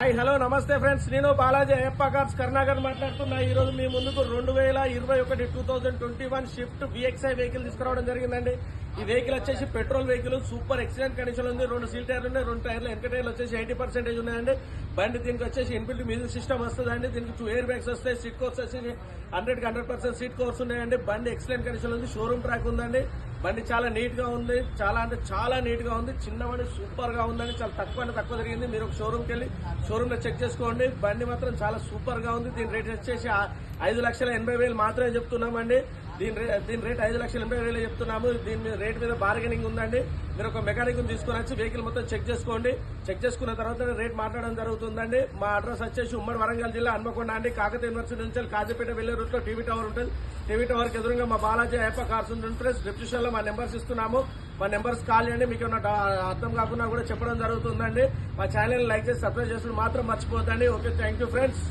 Hi hello నమస్తే friends, నేను Balaji Ayyappa cars కర్ణాగర్ మాట్లాడుతున్నా. ఈ రోజు మీ ముందుకు 2021 షిఫ్ట్ VXI వెహికల్ తీసుకురావడం జరిగిందండి. ఈ వెహికల్ వచ్చేసి petrol vehicle, super excellent condition ఉంది. 2 సీల్ టైర్లు ఉన్నాయి, 2 టైర్లు వెనక టైర్లు వచ్చేసి 80% ఉన్నాయండి. బండి దీనికి వచ్చేసి ఇన్బిల్ట్ మ్యూజిక్ సిస్టమ్ వస్తుందండి. దీనికి 2 ఎయిర్ బ్యాగ్స్ వస్తాయి. సీట్ కవర్స్ వచ్చేసి 100% సీట్ కవర్స్ ఉన్నాయండి. బండి ఎక్సలెంట్ కండిషన్ ఉంది. షోరూమ్ ట్రాక్ ఉందండి. బండి చాలా నీట్ గా ఉంది, చాలా నీట్ గా ఉంది. చిన్న బండి సూపర్ గా ఉందండి. చాలా తక్కువ జరిగింది. మీరు ఒక షోరూమ్ కి వెళ్ళి షోరూమ్ లో చెక్ చేసుకోండి. బండి మాత్రం చాలా సూపర్ గా ఉంది. దీని రేట్ వచ్చేసి 5,80,000 మాత్రమే చెప్తున్నామండి. దీని రేట్ 5,80,000 చెప్తున్నాము. దీని రేట్ మీద బార్గెనింగ్ ఉందండి. మీరు ఒక మెకానిక్ తీసుకుని వచ్చి వెహికల్ మొత్తం చెక్ చేసుకోండి. చెక్ చేసుకున్న తర్వాత రేట్ మాట్లాడడం జరుగుతుందండి. మా అడ్రస్ వచ్చేసి ఉమ్మడి వరంగల్ జిల్లా హన్మకొండ అండి. కాకతీయ యూనివర్సిటీ నుంచి కాజీపేట వెళ్లే రూట్ లో టీవీ టవర్ ఉంటుంది. టీవీ టవర్ కి ఎదురుగా మా బాలాజీ అయ్యప్ప కార్స్ ఉంటుంది. డిస్క్రిప్షన్ లో మా నెంబర్స్ ఇస్తున్నాము. మా నెంబర్స్ కాల్ చేయండి. మీకు ఏమన్నా అర్థం కాకుండా కూడా చెప్పడం జరుగుతుందండి. మా ఛానల్ లైక్ చేసి సబ్స్క్రైబ్ చేసుకుని మాత్రం మర్చిపోద్దండి. Okay, thank you friends.